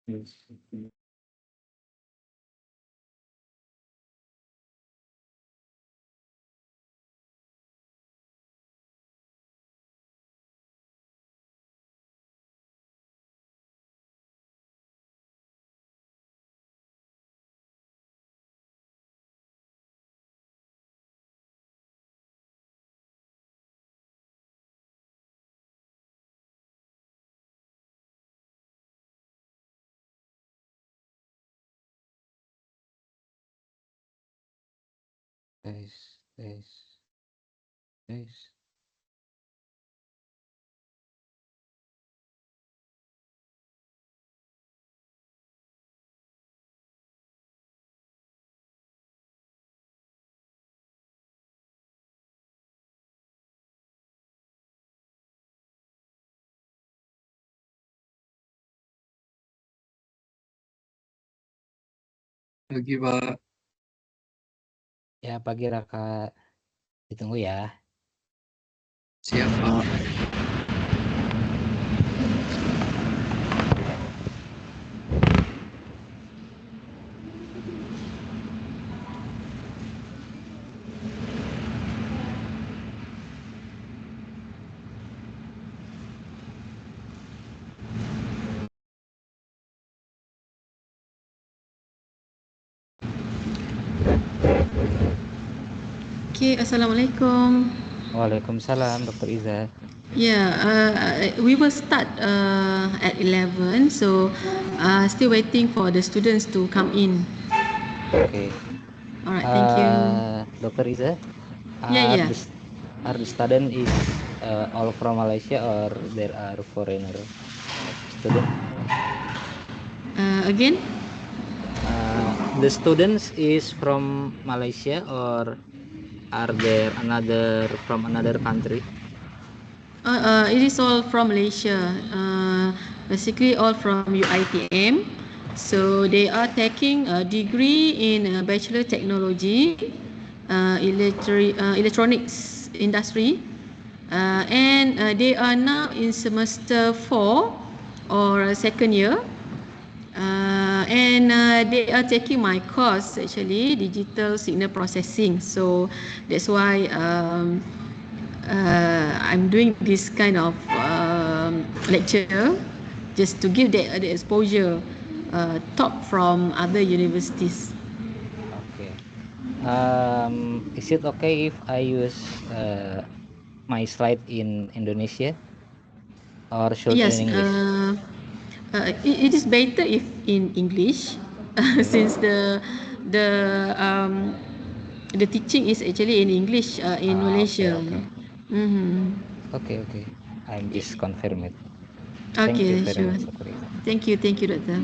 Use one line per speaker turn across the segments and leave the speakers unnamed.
Tes, tes, tes.
Pagi, Pak.
Ya, pagi Raka. Ditunggu ya.
Siap, Pak.
Okay, Assalamualaikum.
Waalaikumsalam, Dr. Iza.
Yeah, we will start at 11, so still waiting for the students to come in.
Oke.
Alright, thank you.
Dr. Iza,
Yeah.
are the student is all from Malaysia or there are foreigner student?
Again?
The students is from Malaysia or are there from another country?
It is all from Malaysia. Basically all from UiTM. So they are taking a degree in Bachelor Technology, Electronics Industry, and they are now in semester 4 or second year. And they are taking my course actually, digital signal processing. So that's why I'm doing this kind of lecture just to give the exposure top from other universities.
Okay. Is it okay if I use my slide in Indonesia or should
Yes,
in English?
it is better if in English since the um, the teaching is actually in English in Malaysia.
Okay.
Mm-hmm.
Okay. I'm just confirm it. Thank you
Okay,
very
sure.
much, Dr. Iza.
Thank you, Doctor.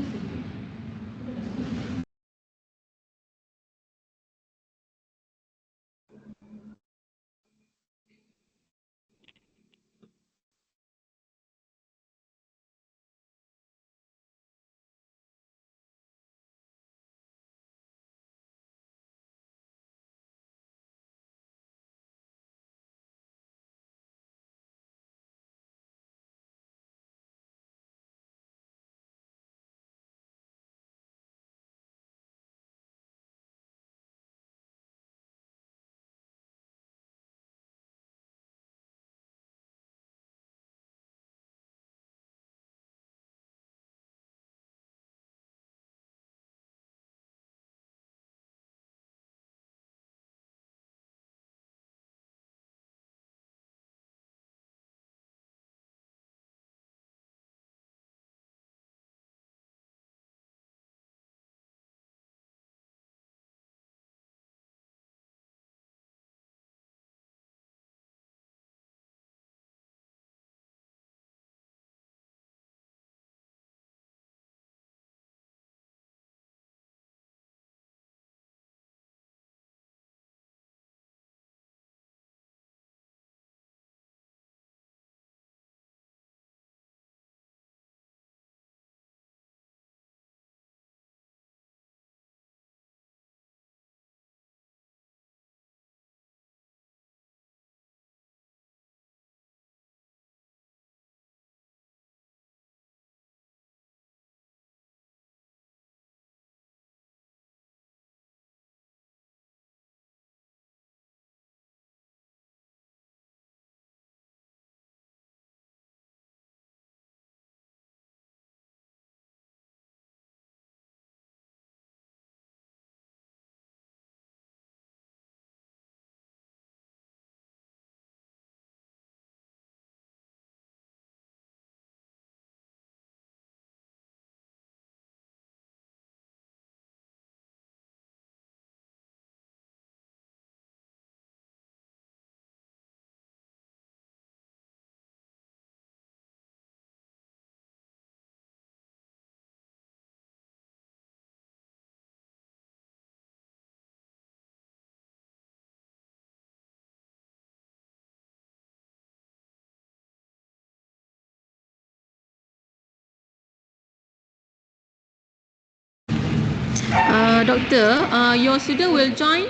Doctor, your student will join?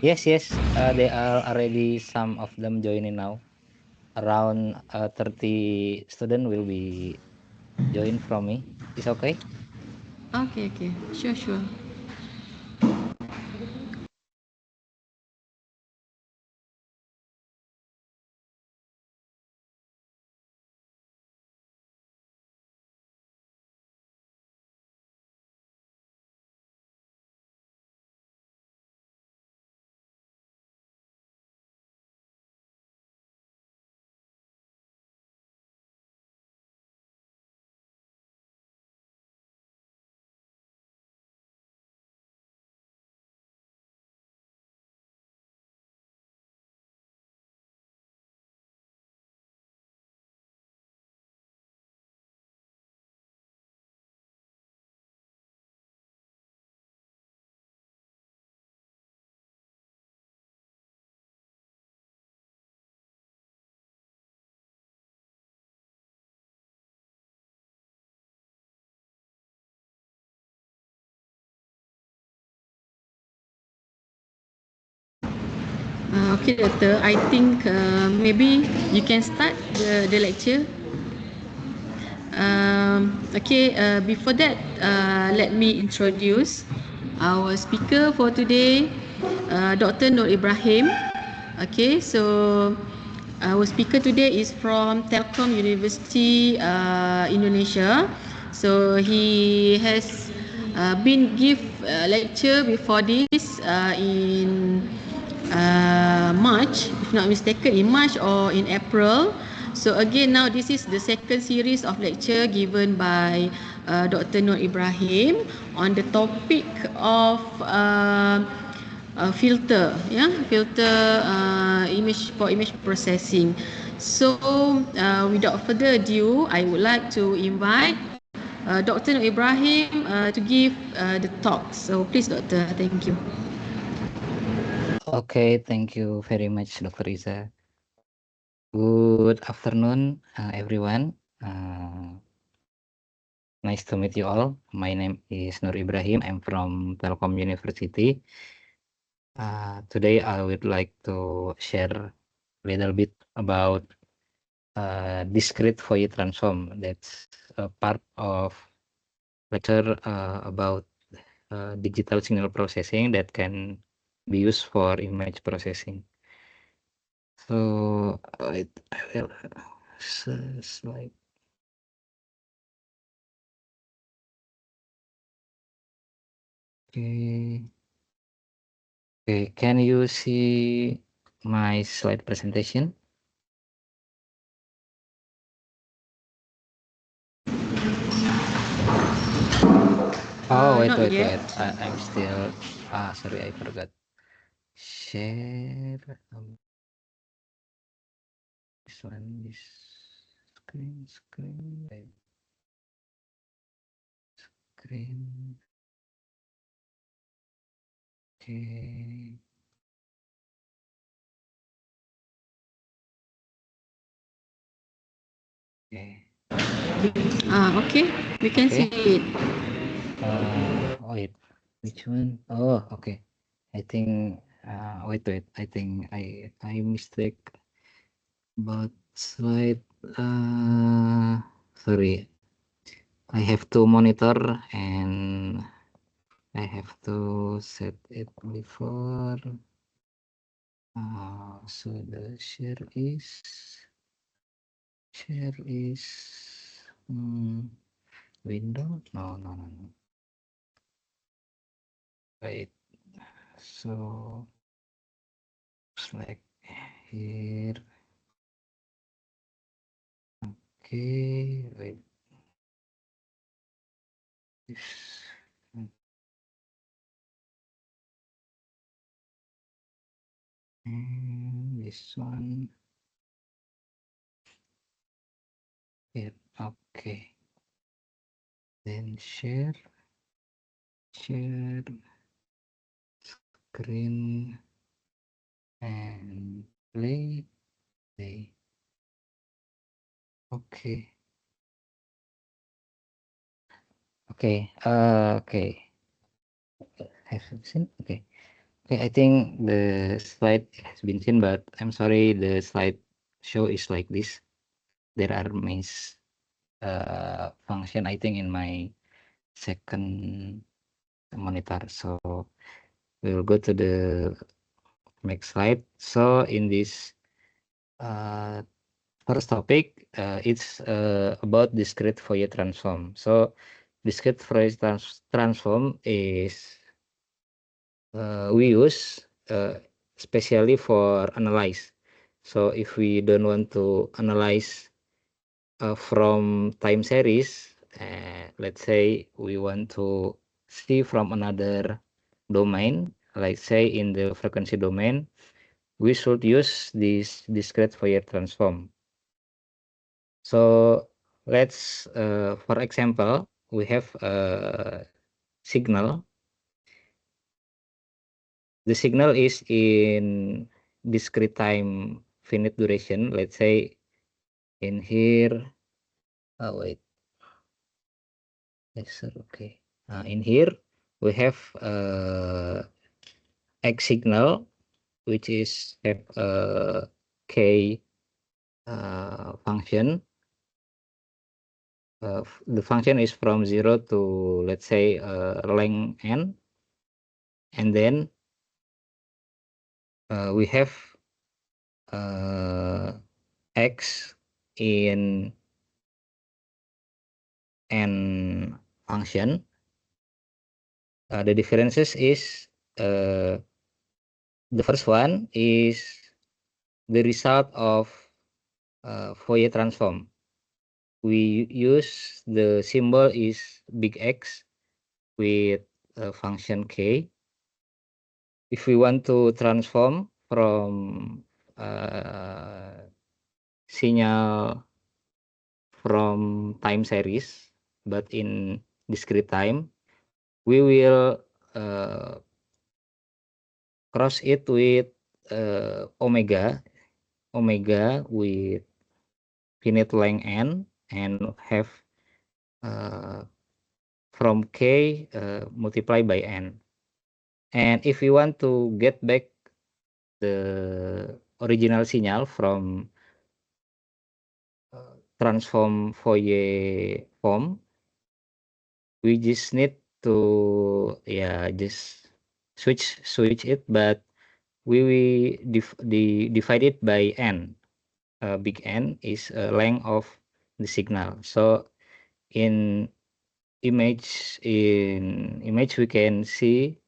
Yes, they are already, some of them joining now. Around 30 student will be join from me. Is okay?
Okay, sure. Okay, Doctor, I think maybe you can start the lecture. Okay, before that, let me introduce our speaker for today, Dr. Nur Ibrahim. Okay, so our speaker today is from Telkom University, Indonesia. So he has been give lecture before this in March, if not mistaken, in March or in April. So again, now this is the second series of lecture given by Dr. Nur Ibrahim on the topic of filter, filter image processing. So without further ado, I would like to invite Dr. Nur Ibrahim to give the talk. So please, Doctor, thank you.
Okay, thank you very much, Dr. Riza. Good afternoon, everyone. Nice to meet you all. My name is Nur Ibrahim. I'm from Telkom University. Today I would like to share a little bit about discrete Fourier transform. That's a part of lecture about digital signal processing that can be used for image processing. So I will slide. Okay. Okay, can you see my slide presentation? Oh, wait.
Not yet.
I'm still, sorry, I forgot. Share this one, this screen, wait. Screen. Okay. Okay.
Okay, we can
Okay.
see it.
Wait, which one? Oh, okay. I think, wait. I think I mistake about slide. Sorry. I have to monitor and I have to set it before. So the share is window. No. Wait. So select here. Okay. Wait. This. And this one. Here. Okay. Then share screen and play. Okay. Okay. have you seen? Okay. Okay, I think the slide has been seen, but I'm sorry, the slide show is like this. There are miss function, I think, in my second monitor. So we'll go to the next slide. So in this first topic, it's about discrete Fourier transform. So discrete Fourier transform is we use especially for analyze. So if we don't want to analyze from time series, let's say we want to see from another domain, like say in the frequency domain, we should use this discrete Fourier transform. So let's, for example, we have a signal. The signal is in discrete time finite duration. Let's say in here, wait, yes, sir, okay. In here we have X signal, which is have a K function. The function is from 0 to, let's say, length n, and then we have X in n function. The differences is the first one is the result of Fourier transform. We use the symbol is big X with a function K. If we want to transform from signal from time series, but in discrete time, we will cross it with omega with finite length n, and have from k multiplied by n. And if we want to get back the original signal from transform Fourier form, we just need to just switch it, but we divide it by n. Big N is length of the signal. So in image we can see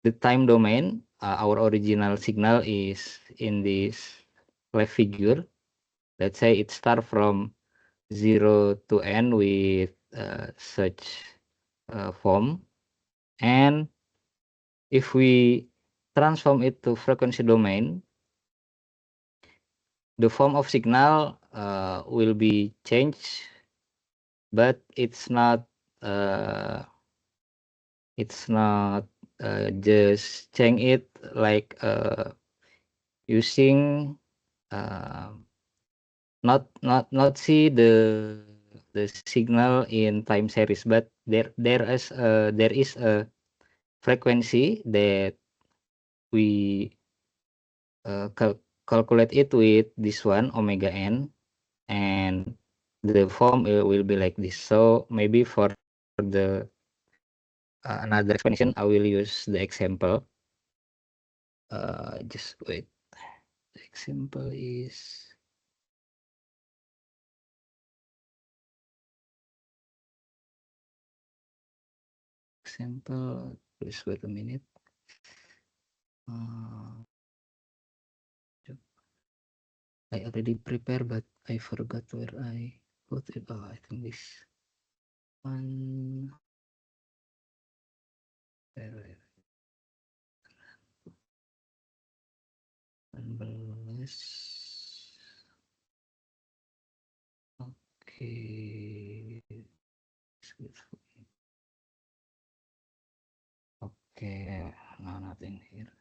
the time domain. Our original signal is in this left figure. Let's say it start from 0 to n with such form, and if we transform it to frequency domain, the form of signal will be changed, but it's not just change it like using not see the signal in time series, but there is a frequency that we calculate it with this one omega n, and the form will be like this. So maybe for the another explanation, I will use the example. Just wait. The example is please wait a minute. I already prepared, but I forgot where I put it. Oh, I think this one. Where? 16. Okay. Okay, no, nothing here.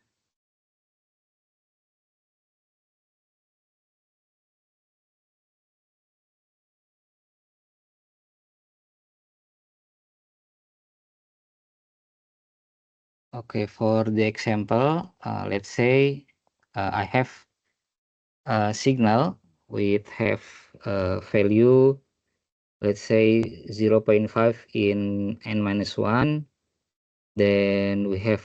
Okay, for the example, let's say I have a signal with have value, let's say 0.5 in n-1. Then we have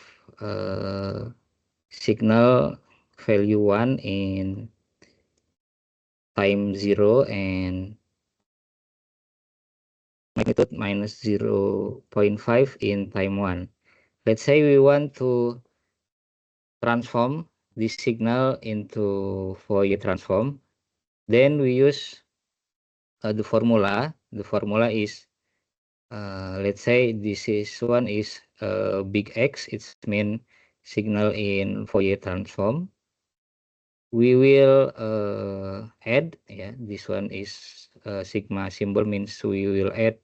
signal value 1 in time 0 and magnitude minus 0.5 in time 1. Let's say we want to transform this signal into Fourier transform. Then we use the formula. The formula is, let's say this is one is big X. It's mean signal in Fourier transform. We will add, this one is sigma symbol, means we will add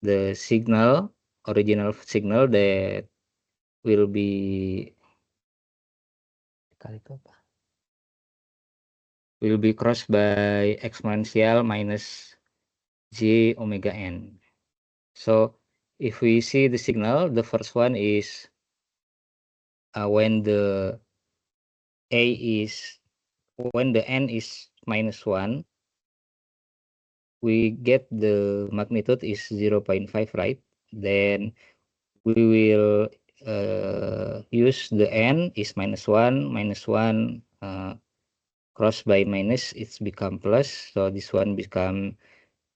the signal, original signal that will be crossed by exponential minus j omega n. So if we see the signal, the first one is when the n is minus 1, we get the magnitude is 0.5, right? Then we will use the n is minus 1 cross by minus, it's become plus. So this one become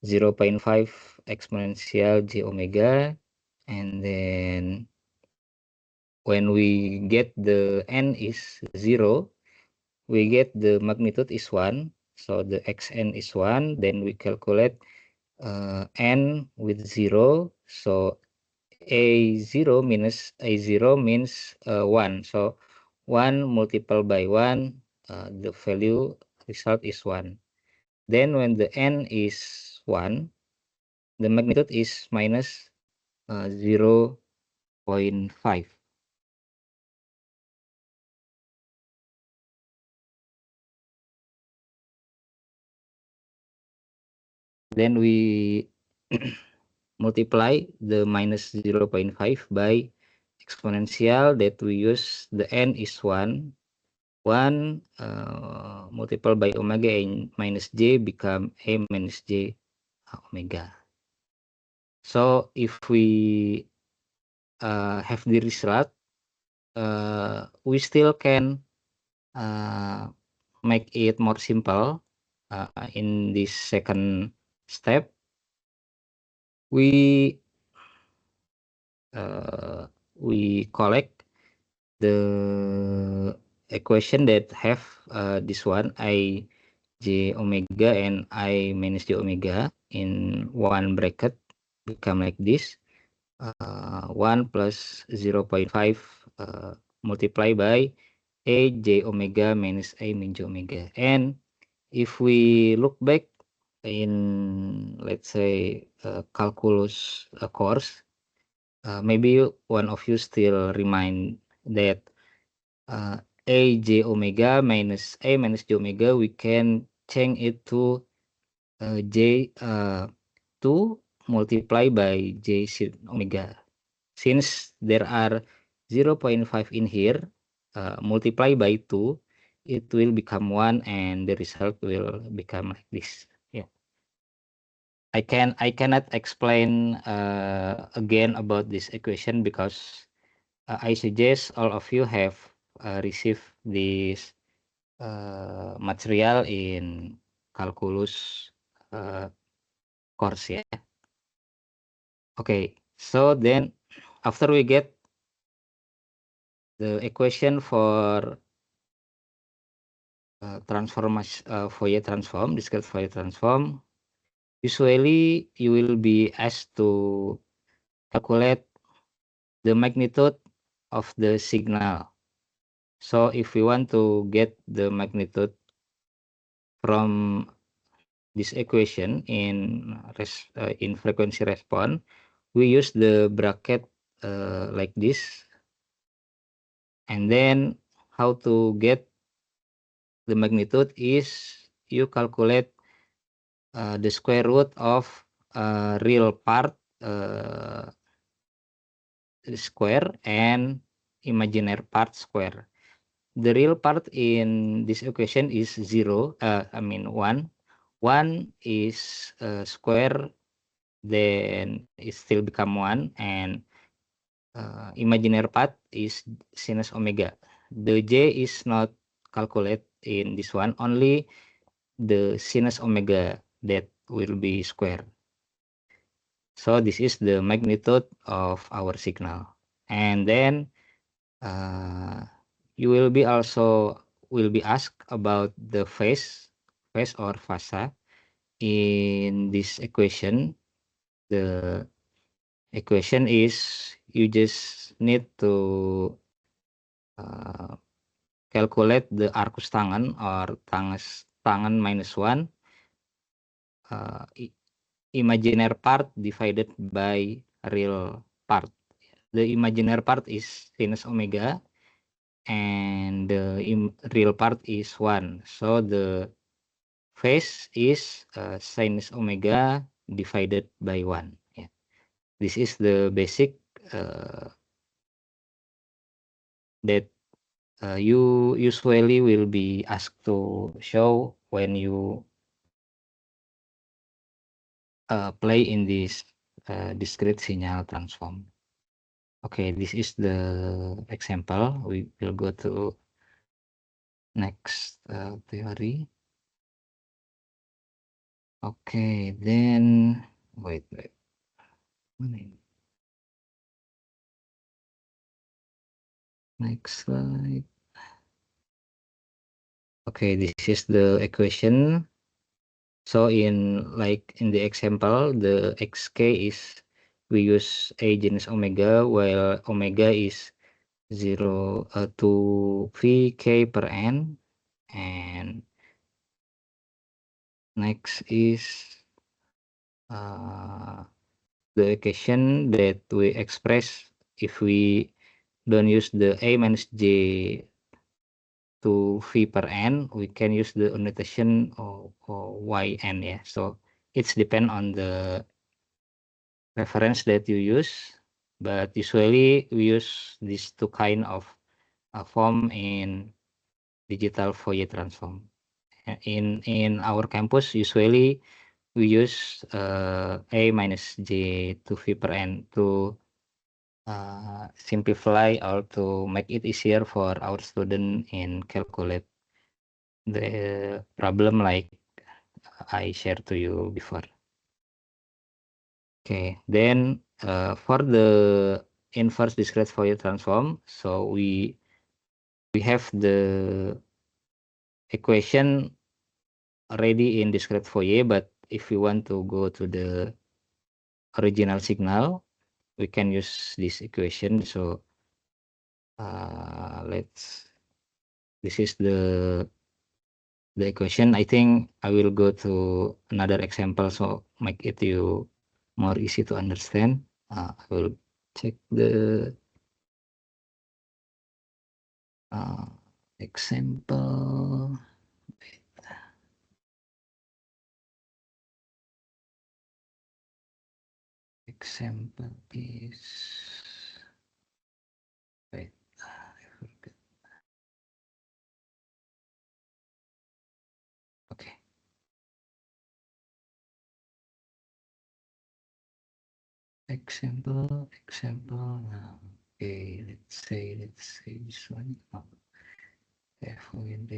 0.5 exponential j omega. And then when we get the n is 0, we get the magnitude is 1. So the xn is 1. Then we calculate n with 0. So a0 minus a0 means 1. So 1 multiplied by 1, the value result is 1. Then when the n is 1, the magnitude is minus 0.5. Then we multiply the minus 0.5 by exponential that we use the n is 1. 1 multiplied by omega n minus j become a minus j omega. So if we have the result, we still can make it more simple. In this second step, we collect the equation that have this one I j omega and I minus j omega in one bracket, become like this. 1 plus 0.5 multiplied by a j omega minus a min j omega. And if we look back in, let's say, calculus course, maybe one of you still remind that a j omega minus a minus j omega, we can change it to j 2 multiplied by j sin omega. Since there are 0.5 in here, multiply by 2, it will become 1 and the result will become like this. Yeah. I cannot explain again about this equation because I suggest all of you have received this material in calculus course, yeah. Okay, so then after we get the equation for transformation Fourier transform, discrete Fourier transform, usually you will be asked to calculate the magnitude of the signal. So if we want to get the magnitude from this equation in frequency response, we use the bracket like this. And then how to get the magnitude is you calculate the square root of real part square and imaginary part square. The real part in this equation is 0, 1. 1 is square, then it still become 1, and imaginary part is sinus omega. The J is not calculated in this one, only the sinus omega that will be square. So this is the magnitude of our signal. And then you will be asked about the phase or fasa. In this equation, the equation is you just need to calculate the arcus tangen or tangen minus 1 imaginary part divided by real part. The imaginary part is sinus omega and the real part is 1. So the phase is sinus omega divided by 1. Yeah. This is the basic that you usually will be asked to show when you play in this discrete signal transform. Okay, this is the example. We will go to next theory. Okay, then wait. Next slide. Okay, this is the equation. So in the example, the xk is we use A genus omega, while omega is 0 to Vk per n, and next is the equation that we express if we don't use the A minus J to V per n, we can use the notation or yn. Yeah, so it's depend on the reference that you use, but usually we use these two kind of form in digital Fourier transform. In our campus, usually we use A minus J to V per n to simplify or to make it easier for our student in calculate the problem like I shared to you before. Okay, then for the inverse discrete Fourier transform, so we have the equation already in discrete Fourier, but if we want to go to the original signal, we can use this equation. So this is the equation. I think I will go to another example so make it you more easy to understand. I will check the example. Example is I forget. Okay. Example. Okay, let's say this one. FOND.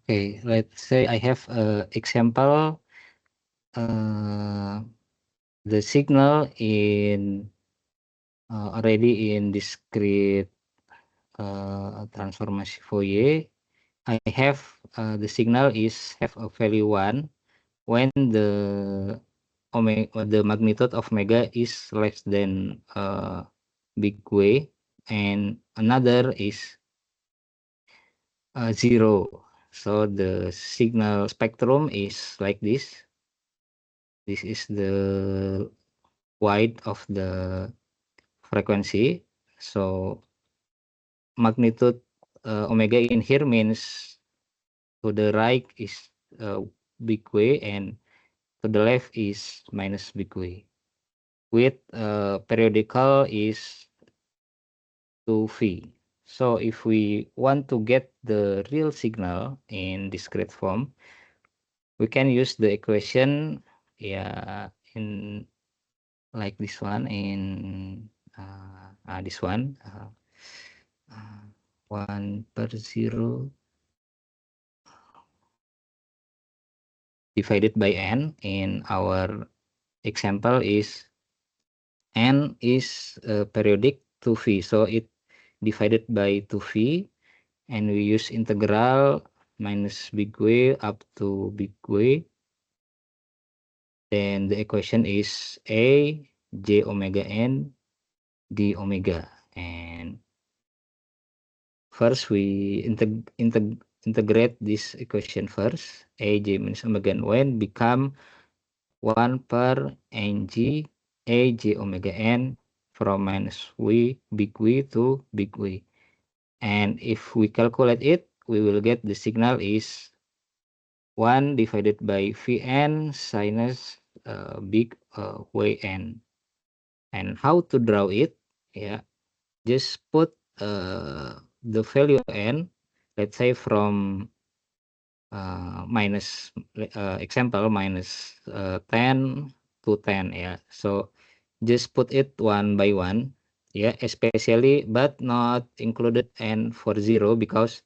Okay, let's say I have a example. The signal in already in discrete transformation Fourier. I have the signal is have a value 1 when the magnitude of omega is less than big W, and another is 0. So the signal spectrum is like this. This is the width of the frequency. So magnitude omega in here means to the right is big way, and to the left is minus big way. With periodical is 2V. So if we want to get the real signal in discrete form, we can use the equation in like this one, in this one, 1/0 divided by n. In our example is n is periodic 2V, so it divided by 2V, and we use integral minus big way up to big way. Then the equation is a j omega n d omega, and first we integrate this equation first. A j minus omega n become 1/ng a j omega n from minus v big V to big V. And if we calculate it, we will get the signal is 1 divided by Vn sinus big Yn. And how to draw it? Just put the value n, let's say from example minus 10 to 10. So just put it one by one, especially, but not included n for 0, because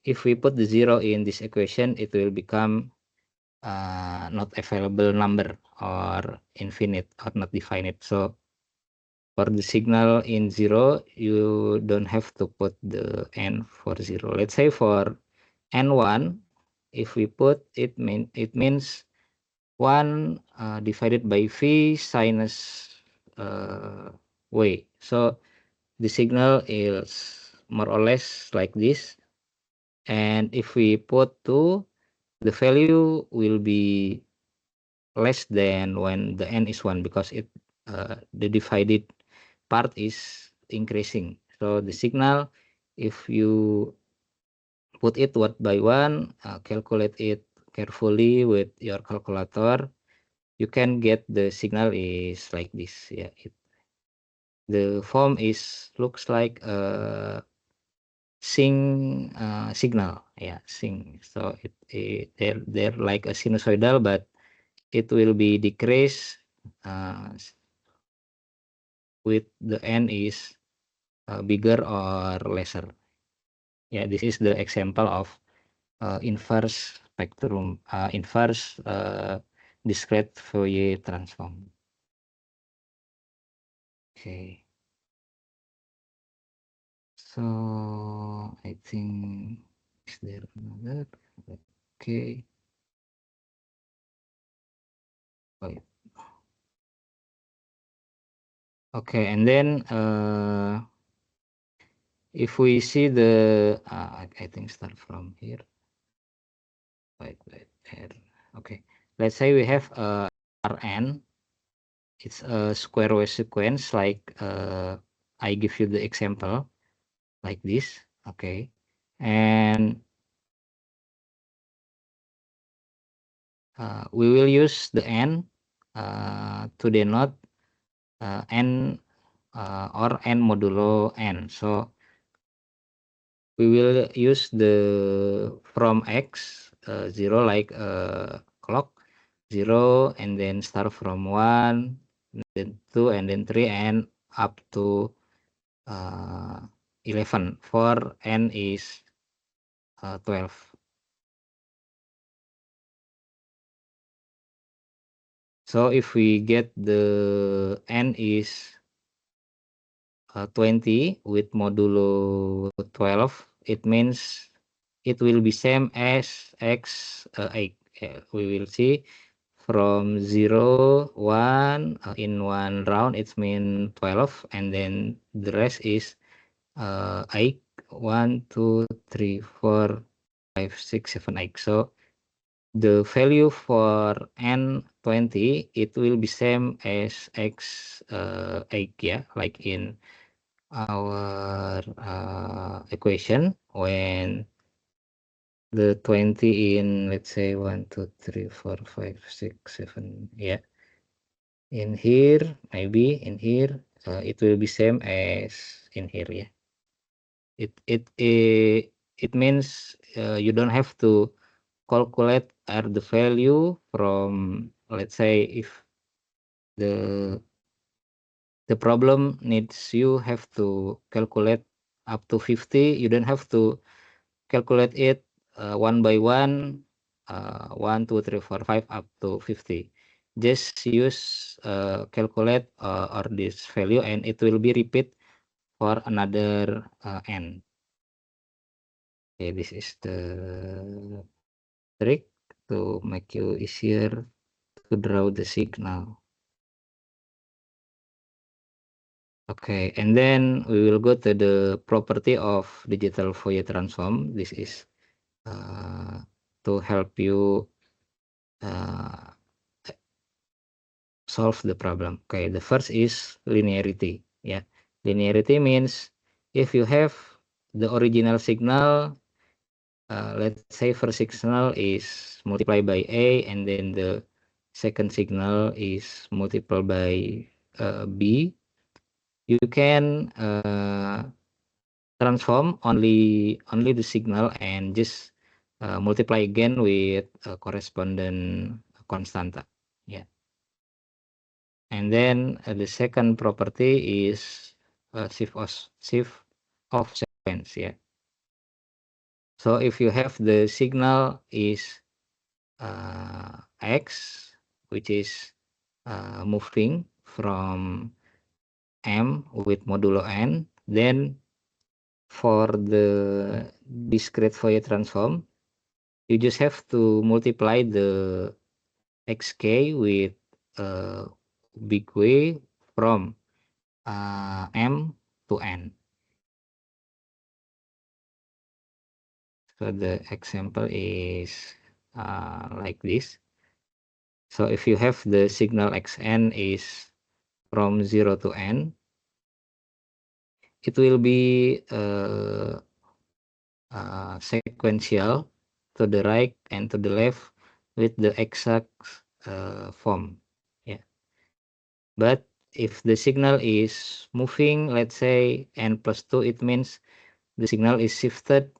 if we put the 0 in this equation, it will become not available number, or infinite, or not definite. So for the signal in 0, you don't have to put the n for 0. Let's say for n1, if we put it, it means 1 divided by V sinus V. So the signal is more or less like this. And if we put 2, the value will be less than when the n is 1, because the divided part is increasing. So the signal, if you put it one by one, calculate it carefully with your calculator, you can get the signal is like this. The form looks like a signal. Sing. So they're like a sinusoidal, but it will be decreased with the n is bigger or lesser. This is the example of inverse spectrum, inverse discrete Fourier transform. Okay. So I think, is there another? Okay. Okay, and then if we see the, I think start from here. Wait, here. Okay, let's say we have Rn. It's a square wave sequence, like I give you the example like this. Okay, and we will use the n to denote n or n modulo n. So we will use the from x 0, like clock 0, and then start from 1, then 2, and then 3, and up to 11 for n is 12. So if we get the n is 20 with modulo 12, it means it will be same as x 8. We will see from 0, 1 in one round, it means 12, and then the rest is 8, 1, 2, 3, 4, 5, 6, 7, 8. So the value for n20, it will be same as x 8, like in our equation, when the 20 in, let's say 1, 2, 3, 4, 5, 6, 7, yeah. In here, maybe in here, it will be same as in here, yeah. It means you don't have to calculate the value from, let's say, if the problem needs you have to calculate up to 50, you don't have to calculate it one by one, 1, 2, 3, 4, 5 up to 50. Just use calculate or this value, and it will be repeat for another n. Okay, this is the trick to make you easier to draw the signal. Okay, and then we will go to the property of digital Fourier transform. This is to help you solve the problem. Okay, the first is linearity. Yeah, linearity means if you have the original signal, let's say first signal is multiplied by A, and then the second signal is multiplied by B, you can transform only the signal and just multiply again with a corresponding constanta. Yeah. And then the second property is shift of sequence. Yeah. So if you have the signal is X, which is moving from M with modulo N, then for the discrete Fourier transform, you just have to multiply the xk with big W from M to N. So the example is like this. So if you have the signal xn is from 0 to n, it will be sequential to the right and to the left with the exact form. Yeah. But if the signal is moving, let's say n plus 2, it means the signal is shifted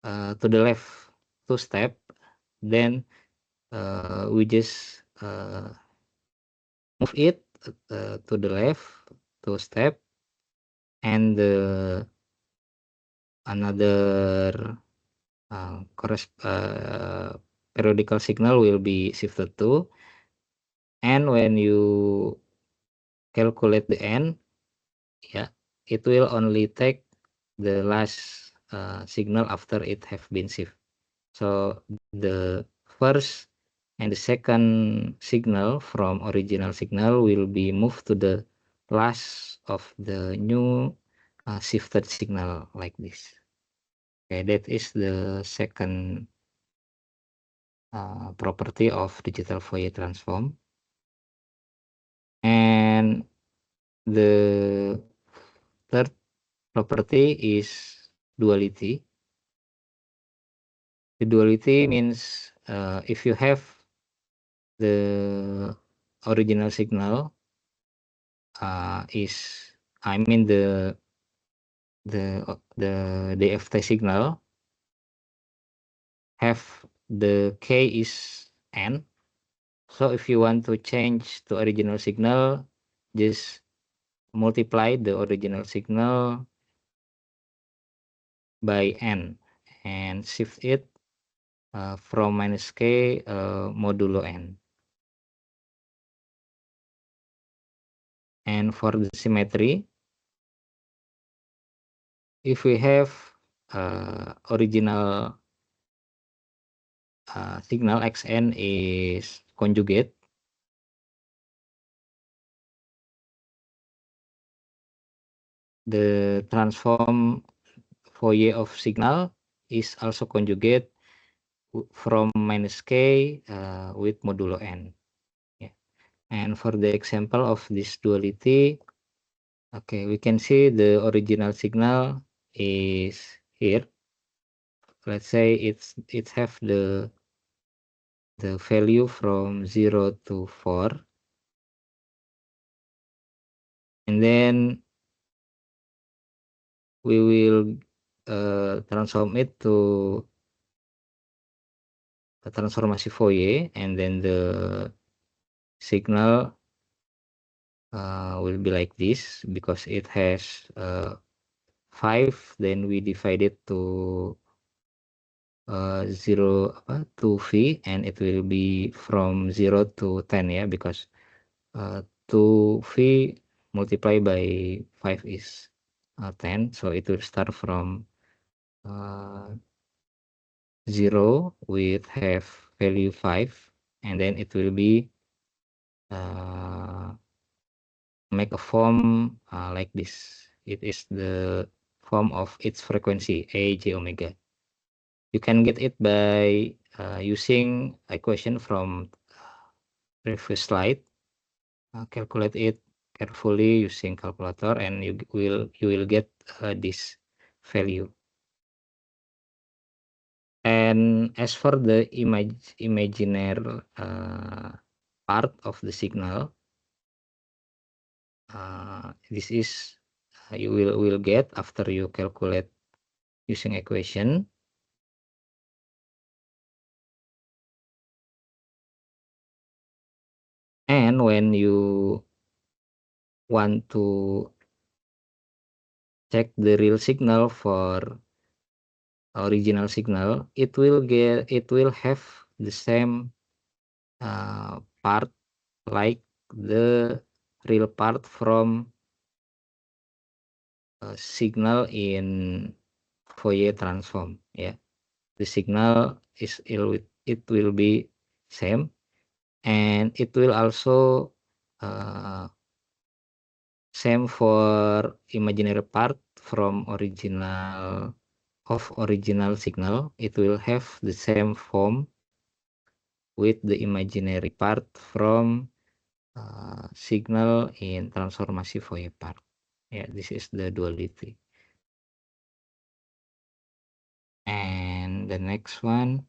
to the left 2 step. Then we just move it to the left 2 step, and another periodical signal will be shifted to, and when you calculate the n, yeah, it will only take the last signal after it have been shifted. So the first and the second signal from original signal will be moved to the last of the new shifted signal like this. Okay, that is the second property of digital Fourier transform. And the third property is duality. The duality means if you have the original signal is, I mean the DFT signal have the k is n. So if you want to change to original signal, just multiply the original signal by n and shift it from minus k modulo n. And for the symmetry, if we have original signal xn is conjugate, the transform Fourier of signal is also conjugate from minus k with modulo n. Yeah. And for the example of this duality, okay, we can see the original signal is here. let's say it have the value from 0 to 4, and then we will transform it to a transformasi Fourier, and then the signal will be like this because it has 5, then we divide it to 2V, and it will be from 0 to 10 ya, because 2V multiplied by 5 is 10, so it will start from 0 with have value 5, and then it will be make a form like this. It is the form of its frequency A j omega. You can get it by using equation from previous slide. Calculate it carefully using calculator, and you will get this value. And as for the imaginary part of the signal, this is you will get after you calculate using equation. And when you want to check the real signal for original signal, it will have the same part like the real part from signal in Fourier transform. Yeah, the signal it will be same, and it will also same for imaginary part from original signal. It will have the same form with the imaginary part from signal in transformasi Fourier part. Yeah, this is the duality. And the next one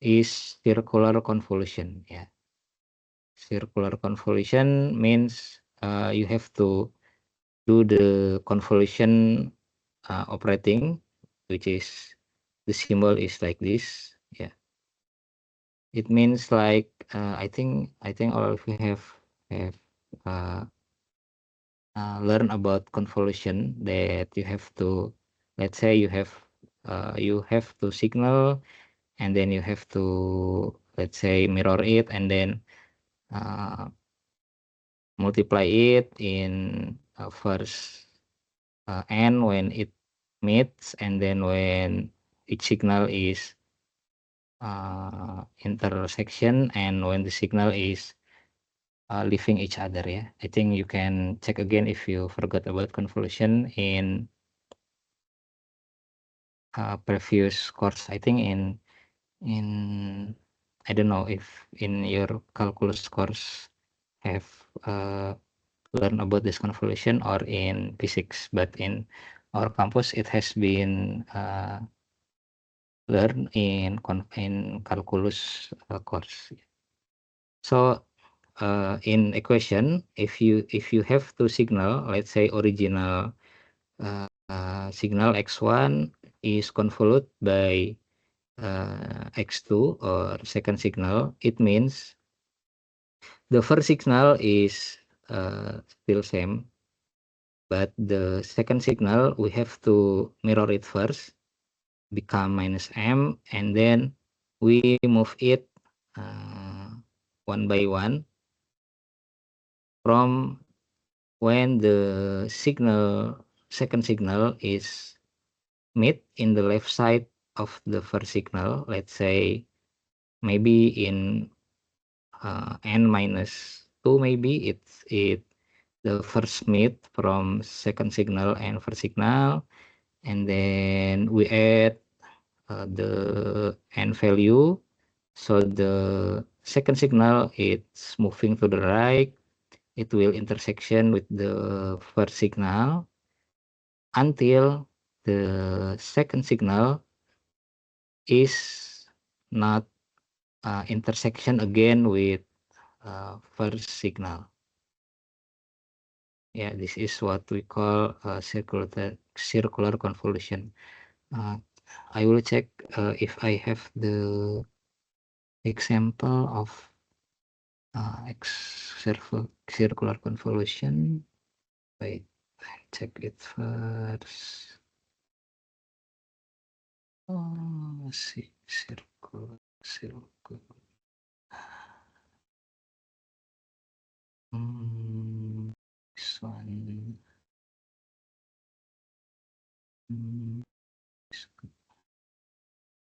is circular convolution. Yeah, circular convolution means you have to do the convolution operating, which is the symbol is like this. Yeah, it means like I think all of you have learn about convolution, that you have to, let's say you have to signal, and then you have to, let's say, mirror it, and then multiply it in first n when it meets, and then when each signal is intersection, and when the signal is leaving each other. Yeah, I think you can check again if you forgot about convolution in previous course. I think in I don't know if in your calculus course have learn about this convolution, or in physics, but in our campus it has been learned in calculus course. So in equation, if you have two signal, let's say original signal x1 is convolute by x2, or second signal, it means the first signal is still same, but the second signal we have to mirror it first, become minus m, and then we move it one by one from when the second signal is meet in the left side of the first signal. Let's say maybe in n minus 2, maybe it's the first meet from second signal and first signal, and then we add the n value, so the second signal it's moving to the right, it will intersection with the first signal until the second signal is not intersection again with first signal. Yeah, this is what we call circular convolution. I will check if I have the example of circular convolution. Wait, check it first. Oh, see, circle. This one.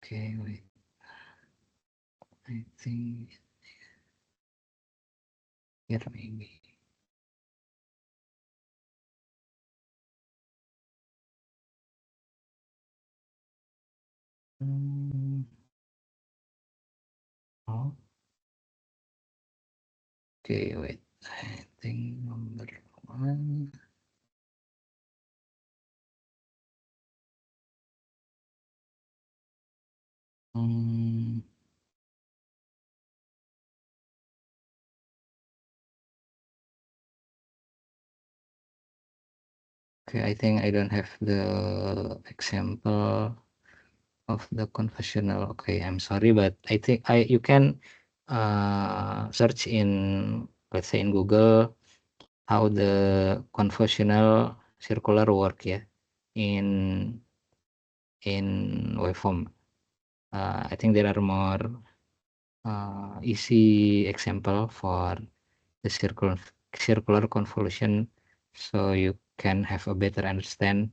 Okay, wait. I think here maybe. Oh. Okay, wait. I think number 1. Okay, I think I don't have the example of the conventional. Okay, I'm sorry, but I think you can search in, let's say, in Google how the conventional circular work ya in waveform. I think there are more easy example for the circular convolution, so you can have a better understand.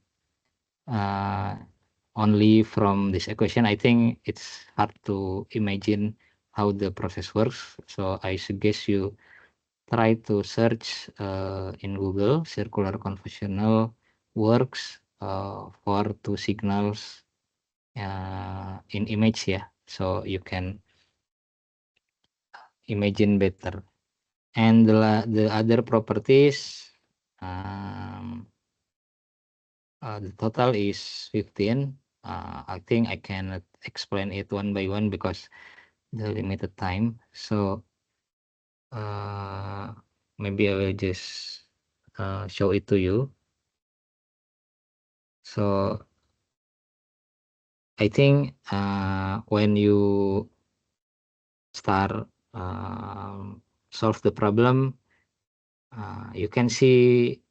Only from this equation, I think it's hard to imagine how the process works. So I suggest you try to search in Google circular convolutional works for two signals in image ya. So you can imagine better. And the other properties, the total is 15. I think I cannot explain it one by one because the limited time. So maybe I will just show it to you. So I think when you start solve the problem, you can see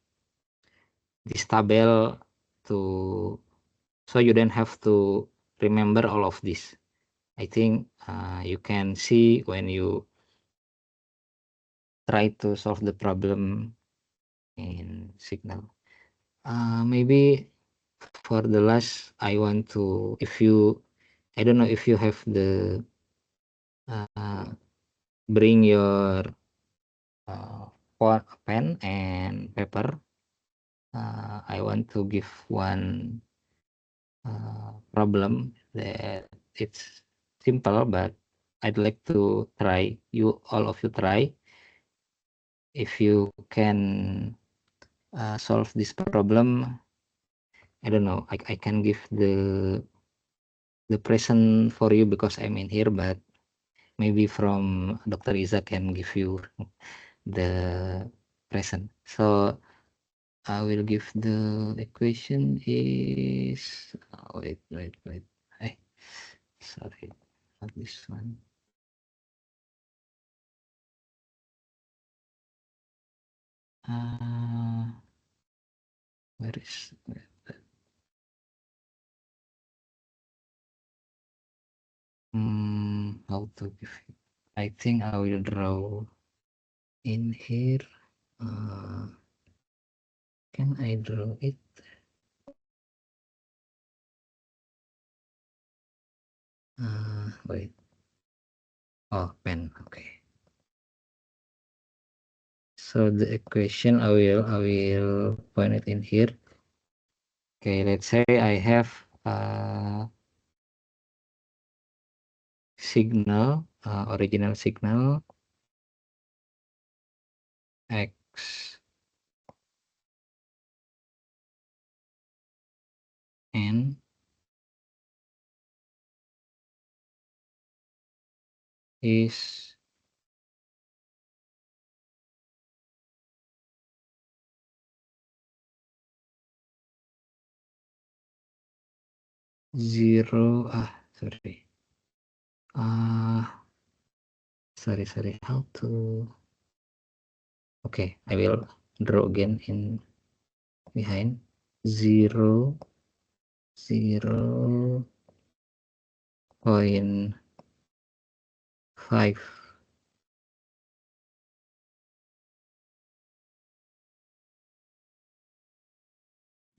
this table to, so you don't have to remember all of this. I think you can see when you try to solve the problem in signal. Maybe for the last, I want to, I don't know if you have the bring your pen and paper. I want to give one problem that it's simple, but I'd like to try, all of you try. If you can solve this problem, I don't know, I can give the present for you because I'm in here, but maybe from Dr. Iza can give you the present. So I will give the equation is, wait. Hey, sorry, not this one. Where is how to give it? I think I will draw in here. Can I draw it? Wait. Oh, pen. Okay. So the equation I will point it in here. Okay, let's say I have signal, original signal X and is zero. Sorry. How to? Okay, I will draw again in behind 0.5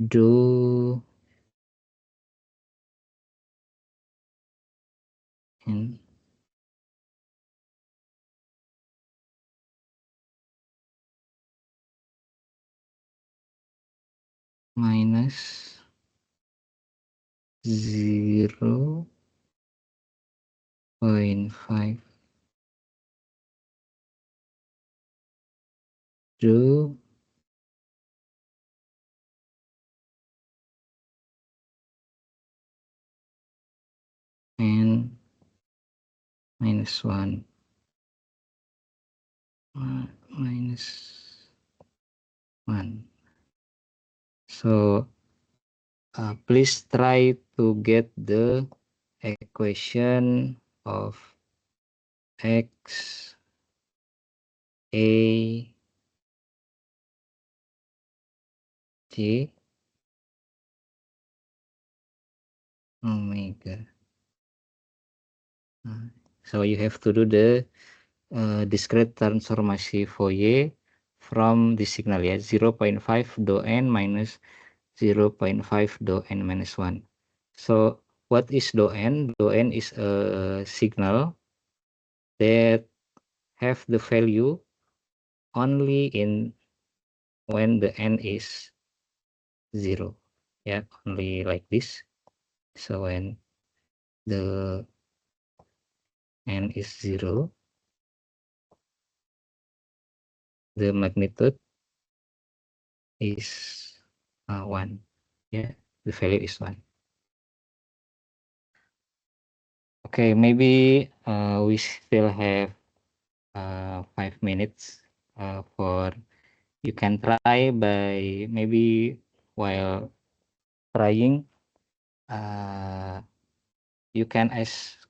do in minus 0.5 do and minus 1 minus 1. So please try to get the equation of x a t omega. So you have to do the discrete transformasi Fourier from the signal, ya, 0.5 do n minus 0.5 do n minus 1. So what is do n? Do n is a signal that have the value only in when the n is 0, yeah, only like this. So when the n is 0, the magnitude is 1, yeah, the value is 1. Okay, maybe we still have 5 minutes for you can try by maybe while trying you can ask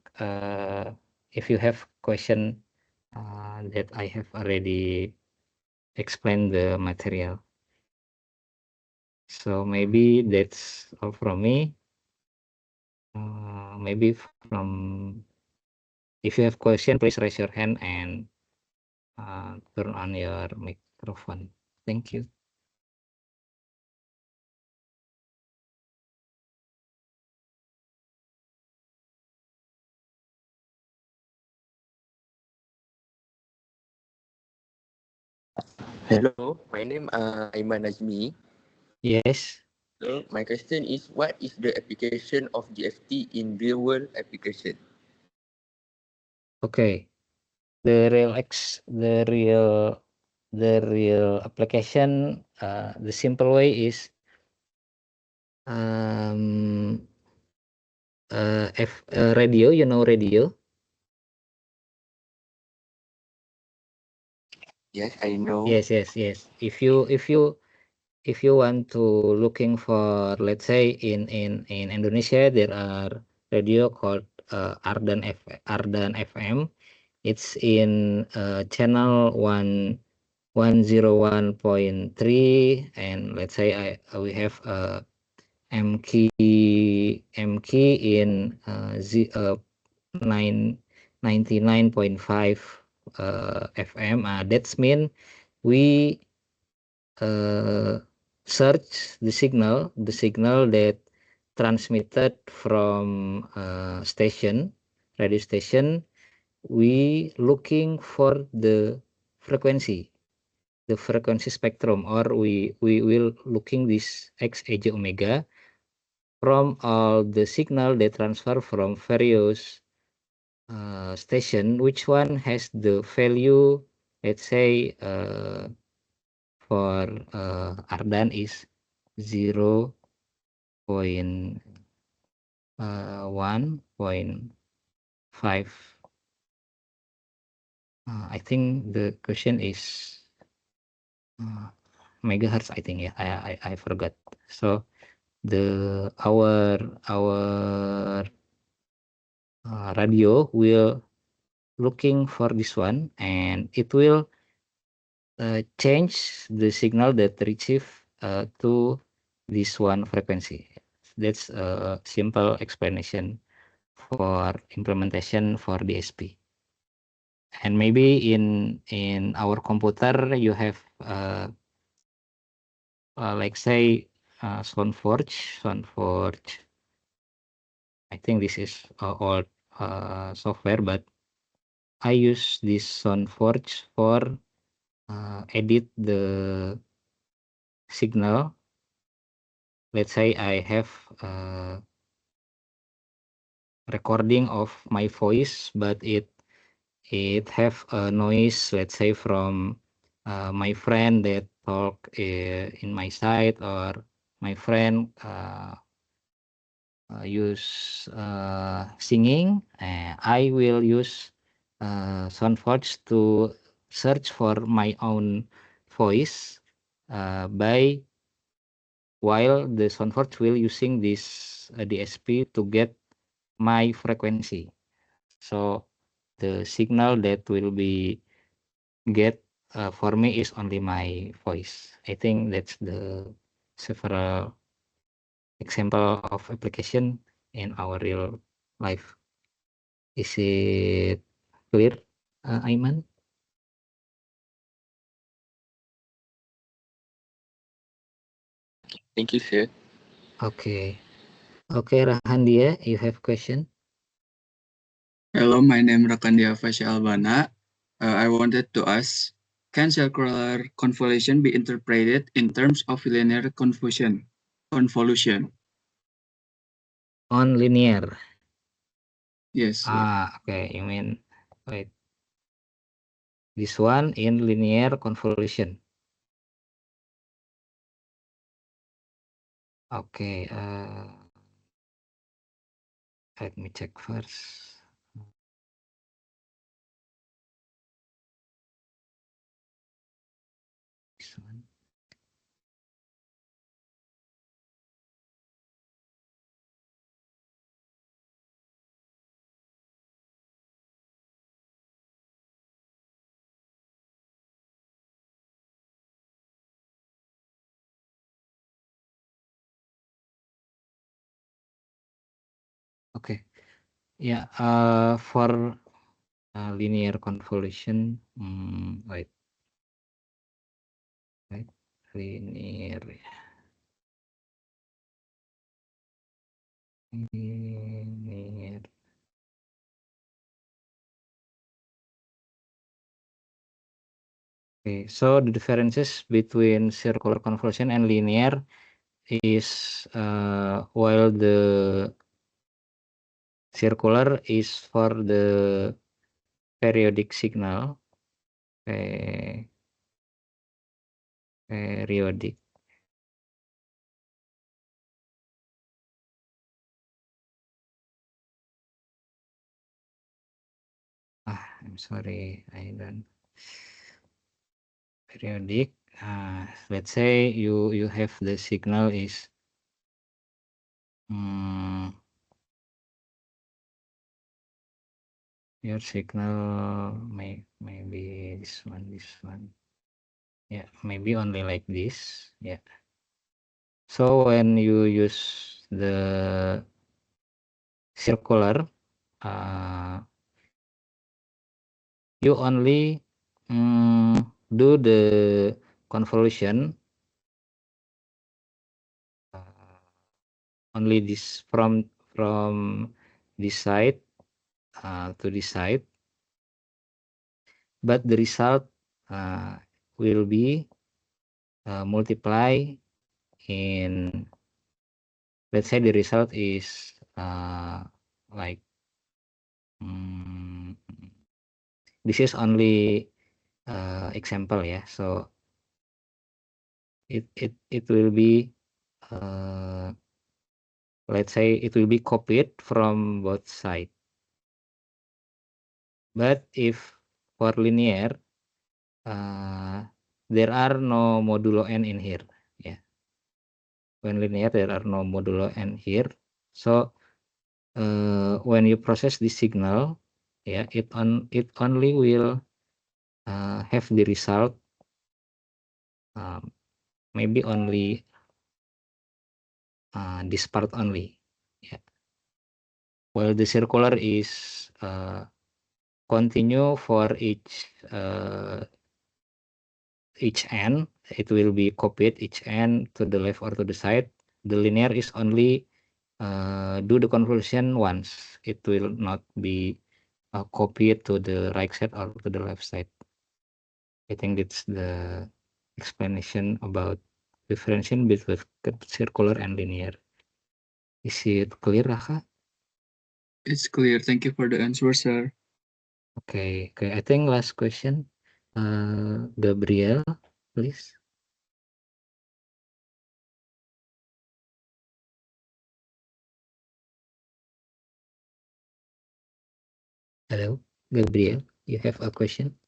if you have question that I have already explained the material. So maybe that's all from me. Maybe from if you have question, please raise your hand and turn on your microphone. Thank you.
Hello, my name Aiman Nazmi.
Yes.
So my question is, what is the application of GFT in real world application?
Okay. The real application, the simple way is radio. You know radio?
Yes, I know.
Yes. If you want to looking for, let's say in Indonesia, there are radio called Ardan FM. It's in channel 101.3, and let's say we have MK in 99.5 FM. That's mean we search the signal that transmitted from radio station. We looking for the frequency spectrum, or we will looking this x, a, j, omega from all the signal they transfer from various station. Which one has the value? Let's say for Ardan is 0.1.5 I think the question is megahertz. I think, yeah. I forgot. So our radio will looking for this one, and it will change the signal that receive to this one frequency. That's a simple explanation for implementation for DSP. And maybe in our computer you have like say SoundForge. I think this is old software, but I use this SoundForge for edit the signal. Let's say I have recording of my voice, but it have a noise, let's say from my friend that talk in my side, or my friend use singing. I will use SoundForge to search for my own voice by while the SoundForge will using this DSP to get my frequency. So the signal that will be get for me is only my voice. I think that's the several example of application in our real life. Is it clear, Aiman?
Thank you, sir.
Okay. Okay, Rahandia, you have question?
Hello, my name Rakandia Fasya Albana. I wanted to ask, can circular convolution be interpreted in terms of linear convolution?
On linear.
Yes.
Okay. You mean, wait. This one in linear convolution. Okay. Let me check first. This one. Okay. Yeah. For linear convolution. Wait. Linear. Linear. Okay, so the differences between circular convolution and linear is while the circular is for the periodic signal, periodic. I'm sorry, I don't. Periodic. Let's say you have the signal is your signal maybe this one. Yeah, maybe only like this. Yeah. So when you use the circular, you only do the convolution only this from this side to this side, but the result will be multiply in, let's say the result is like this is only example, yeah. So it will be let's say it will be copied from both sides. But if for linear, there are no modulo n in here. Yeah, when linear there are no modulo n here. So when you process this signal, yeah, it only will have the result maybe only this part only. Yeah, while the circular is continue for each end, it will be copied each end to the left or to the side. The linear is only do the convolution once. It will not be copied to the right side or to the left side. I think that's the explanation about differentiation between circular and linear. Is it clear, Raka?
It's clear. Thank you for the answer, sir.
Okay. I think last question, Gabriel, please. Hello, Gabriel, you have a question?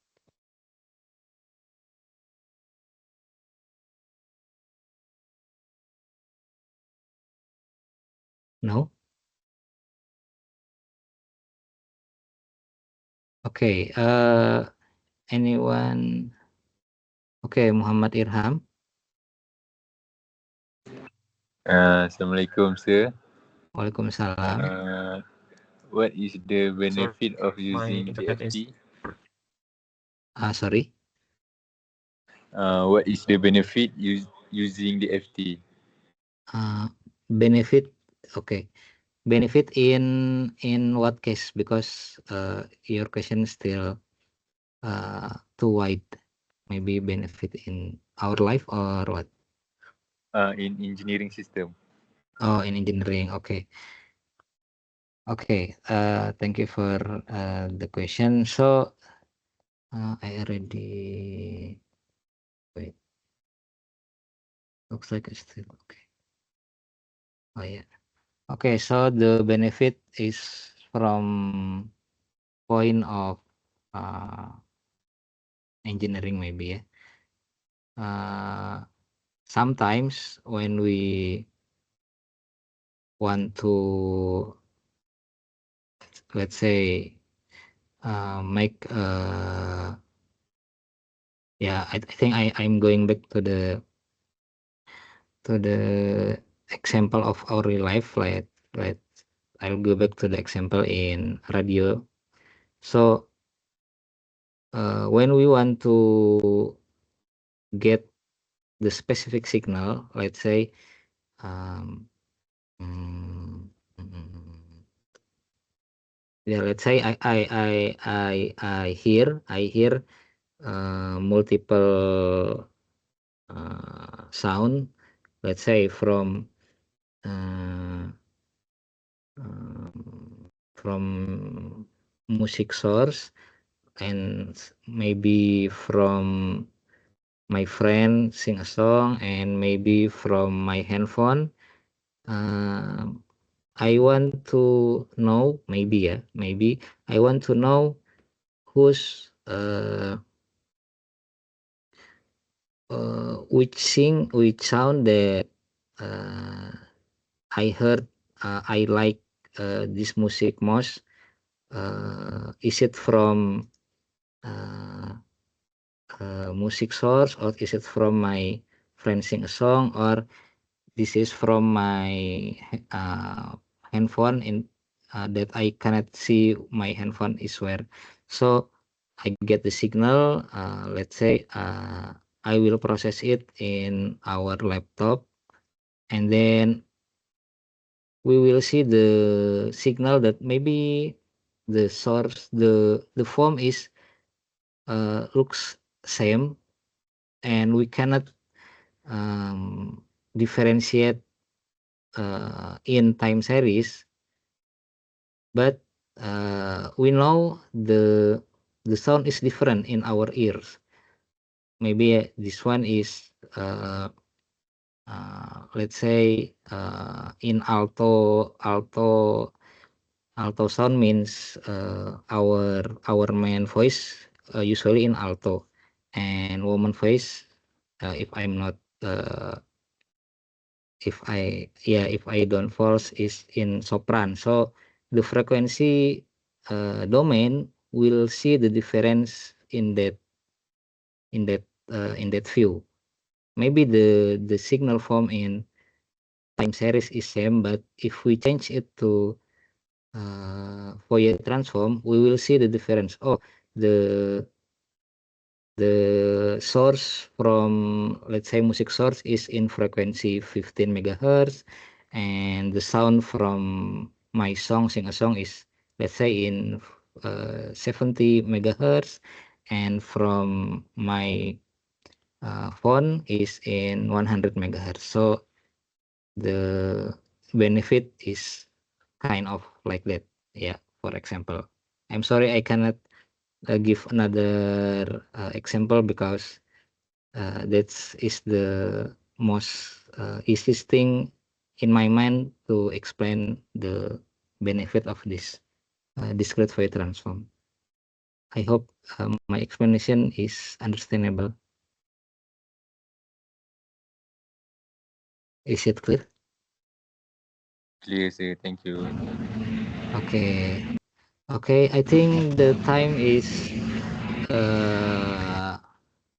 No? Okay, anyone? Okay, Muhammad Irham.
Assalamualaikum, sir.
Waalaikumsalam.
What is the benefit of using the
internet
FT?
Sorry.
What is the benefit using the FT?
Benefit. Okay. Benefit in what case? Because your question is still too wide. Maybe benefit in our life or what?
In engineering system.
Oh, in engineering. Okay. Okay. Thank you for the question. So I already wait. Looks like it's still okay. Oh yeah. Okay. So the benefit is from point of engineering maybe, yeah. Sometimes when we want to, let's say, make yeah, I think I'm going back to the example of our real life. Like I'll go back to the example in radio. So when we want to get the specific signal, let's say yeah, let's say I hear multiple sound, let's say from music source, and maybe from my friend sing a song, and maybe from my handphone. I want to know, maybe I want to know who's which sound that I heard I like this music most. Is it from music source, or is it from my friend sing a song, or this is from my handphone in that I cannot see my handphone is where. So I get the signal, let's say I will process it in our laptop, and then we will see the signal that maybe the source, the form is looks same, and we cannot differentiate in time series, but we know the sound is different in our ears. Maybe this one is let's say in alto sound means our main voice usually in alto, and woman voice, if I'm not if I don't false, is in sopran. So the frequency domain will see the difference in that view. Maybe the signal form in time series is same, but if we change it to Fourier transform, we will see the difference. Oh, the source from, let's say, music source is in frequency 15 megahertz, and the sound from my song, sing a song, is, let's say, in 70 megahertz, and from my phone is in 100 megahertz. So the benefit is kind of like that. Yeah, for example, I'm sorry I cannot give another example, because that is the most easiest thing in my mind to explain the benefit of this discrete Fourier transform. I hope my explanation is understandable. Is it clear?
Clear, sir. Thank you.
Okay. Okay, I think the time is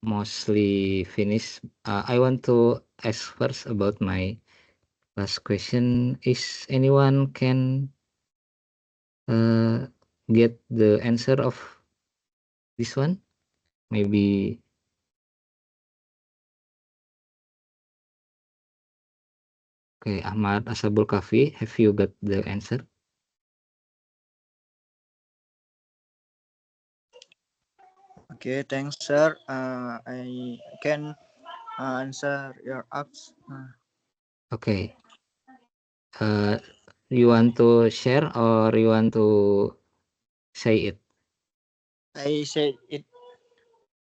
mostly finished. I want to ask first about my last question. Is anyone can get the answer of this one? Maybe. Okay, Ahmad Ashabul Kafi, have you got the answer?
Okay, thanks, sir. I can answer your asks.
Okay. You want to share or you want to say it?
I said it.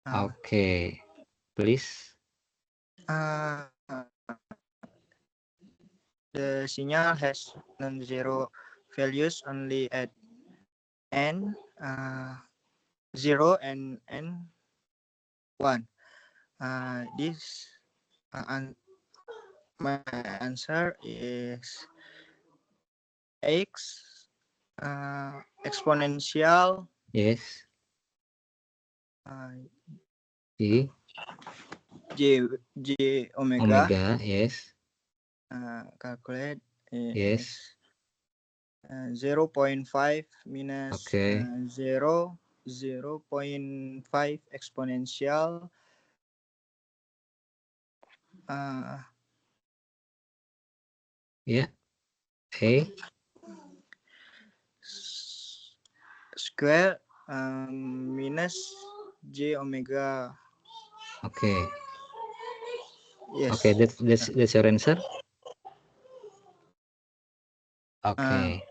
Okay, please.
The signal has non-zero values only at n 0 and n 1. This my answer is x exponential
Yes.
j omega.
Yes.
Calculate
Yes.
0.5 minus
Okay.
0.5 exponential
Yeah. A
square minus j omega.
Okay.
Yes.
Okay, that's your answer. Okay.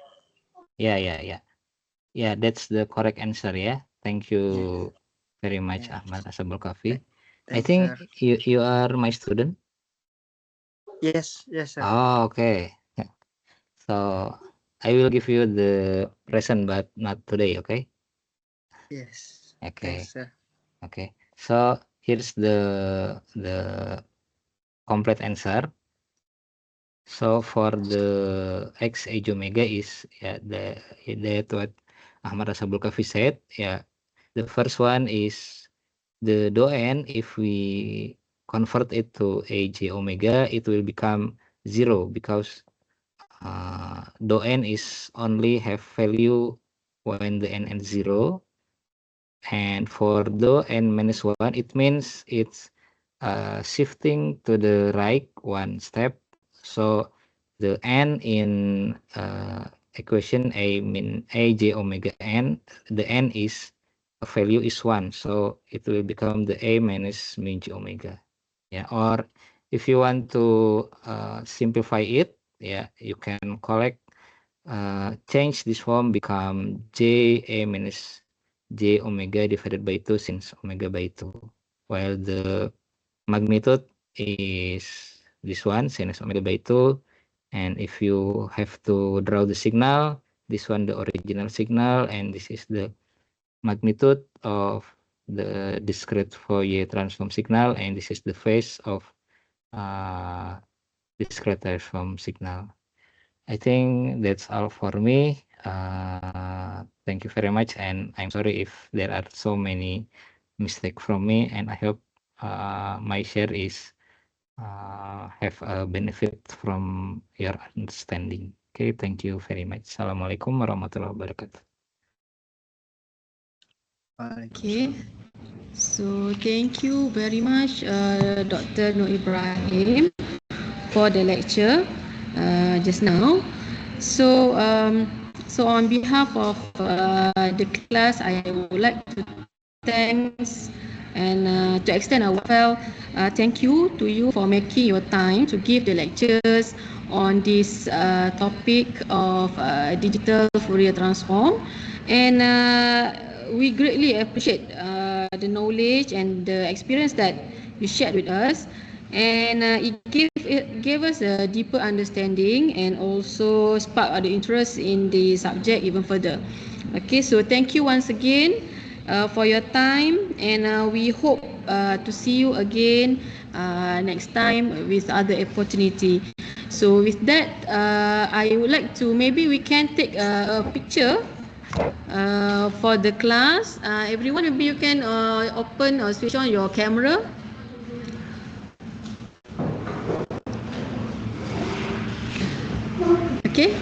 Yeah, that's the correct answer. Yeah. Thank you very much, Ahmad Ashabul Kafi. I think
sir.
you are my student.
Yes, sir.
Oh, okay. So I will give you the present, but not today. Okay.
Yes.
Okay.
Thanks, sir.
Okay. So here's the complete answer. So for the X age omega is that what Ahmad Ashabul Kafi said. Yeah, the first one is the doen. If we convert it to aj omega, it will become 0, because doen is only have value when the n is 0. And for do n minus 1, it means it's shifting to the right one step. So the n in equation a j omega n, the n is a value is 1. So it will become the a minus mu j omega. Yeah, or if you want to simplify it, yeah, you can change this form become j a minus j omega divided by 2, since omega by 2, while the magnitude is this one, sinus omega by 2. And if you have to draw the signal, this one the original signal, and this is the magnitude of the discrete Fourier transform signal, and this is the phase of discrete transform signal. I think that's all for me. Thank you very much, and I'm sorry if there are so many mistakes from me, and I hope my share is have a benefit from your understanding. Okay, thank you very much. Assalamualaikum warahmatullahi wabarakatuh.
Okay, so thank you very much, Dr. Nur Ibrahim, for the lecture just now. So, so on behalf of the class, I would like to thanks and to extend our well thank you to you for making your time to give the lectures on this topic of digital Fourier transform, and we greatly appreciate the knowledge and the experience that you shared with us, and it gave us a deeper understanding and also sparked the interest in the subject even further. Okay, so thank you once again for your time, and we hope to see you again next time with other opportunity. So with that, I would like to, maybe we can take a picture for the class. Everyone, maybe you can open or switch on your camera. Okay.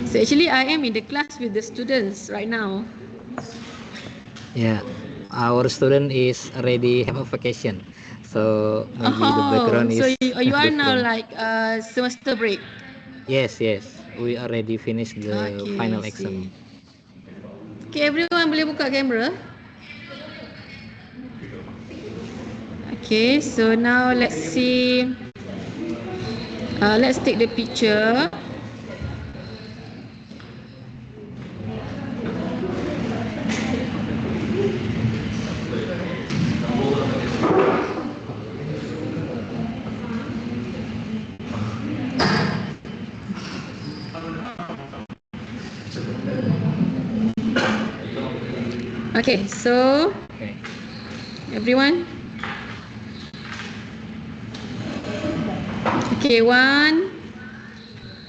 So actually, I am in the class with the students right now.
Yeah, our student is already have a vacation, so maybe the background is.
So you are now
different.
like semester break.
Yes, we already finished the
Okay,
final
I
exam.
see. Okay, everyone boleh buka kamera. Okay, so now let's see. Let's take the picture. Okay, so everyone. Okay, 1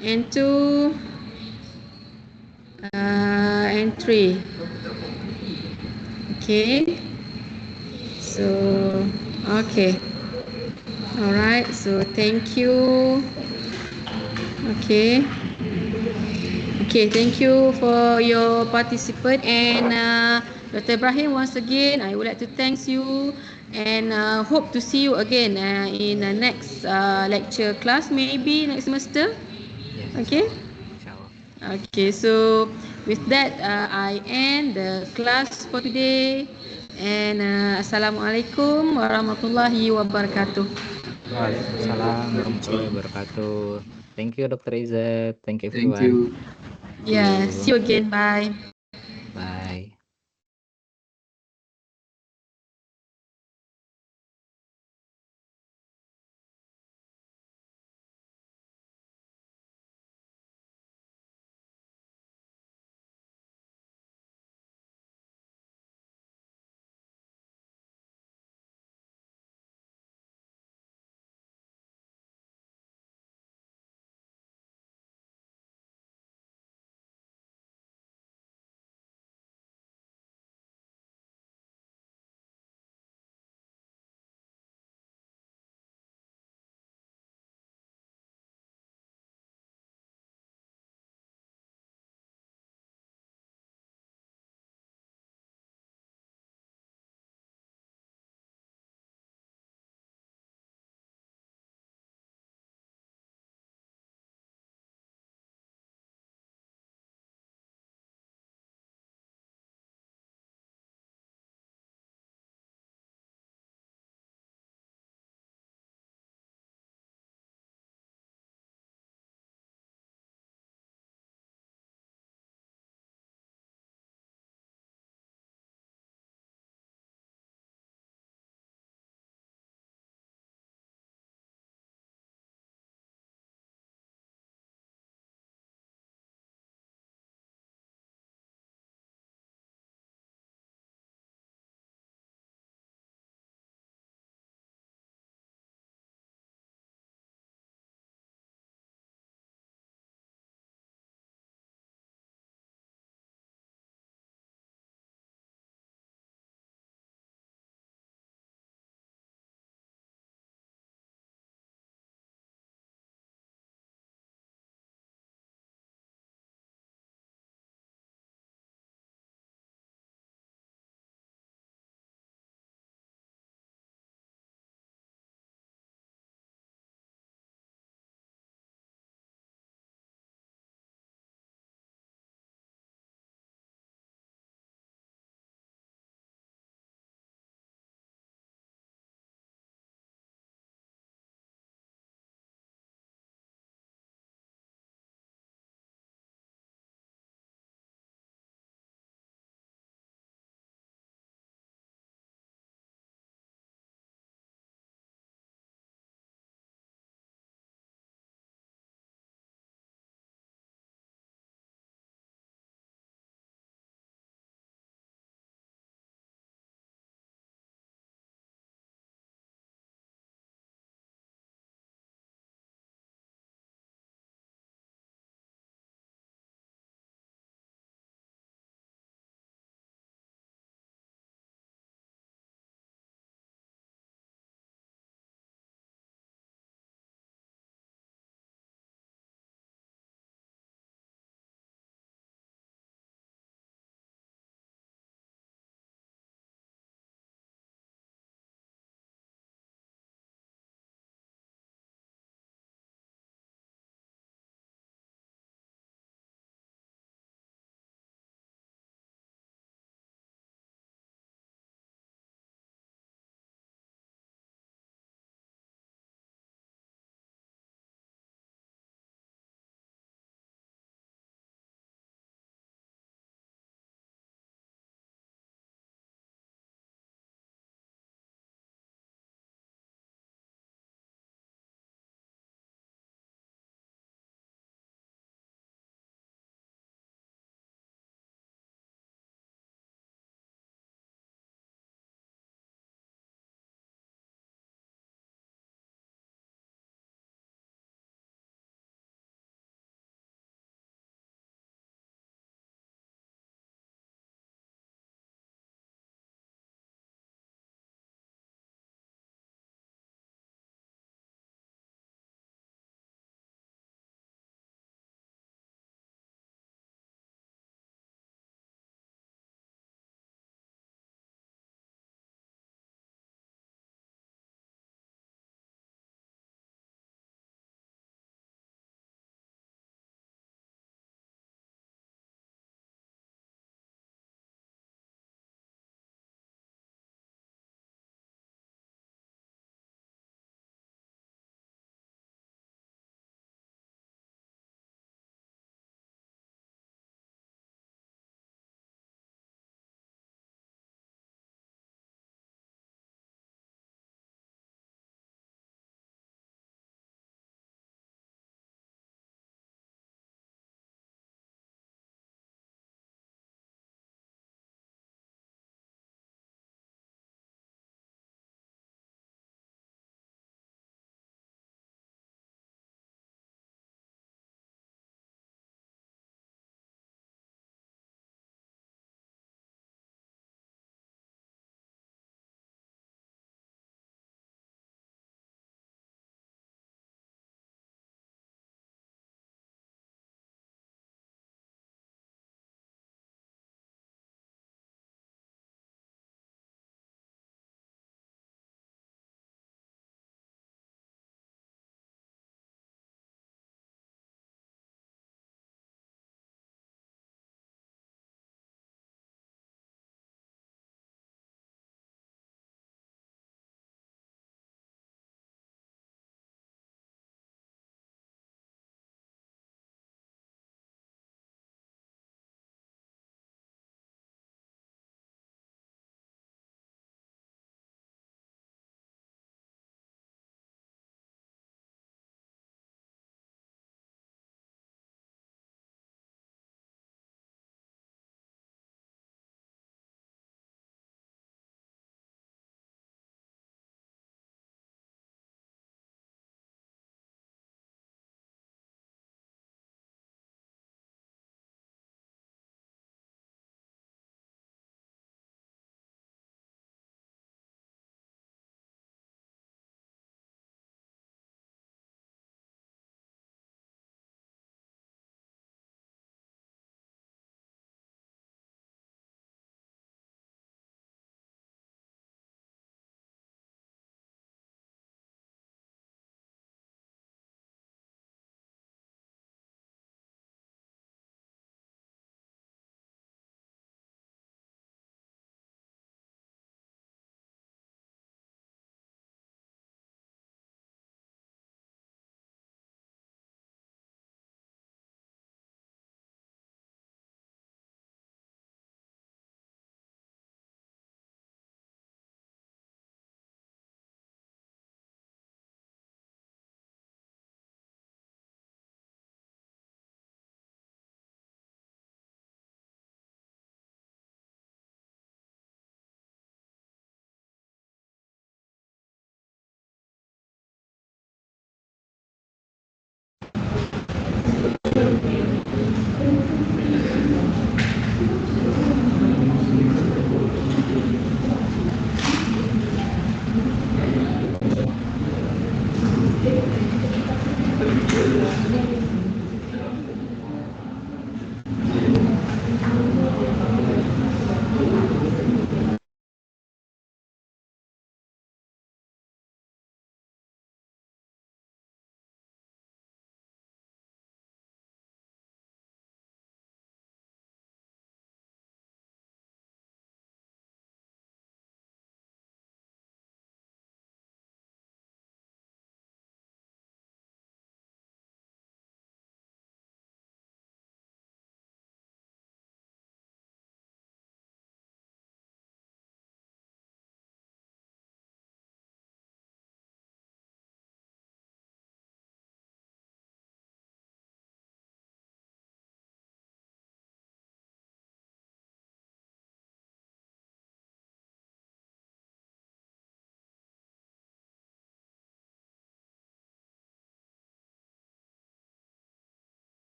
and 2 and 3. Okay. So, okay. All right. So, thank you. Okay. Okay, thank you for your participation, and Dr. Ibrahim, once again, I would like to thank you and hope to see you again in the next lecture class, maybe next semester.
Yes.
Okay.
Inshallah.
Okay, so with that, I end the class for today, and Assalamualaikum warahmatullahi wabarakatuh.
Waalaikumsalam warahmatullahi wabarakatuh. Thank you, Dr. Izzat. Thank you,
Thank
everyone.
you.
Yeah, see you again. Bye.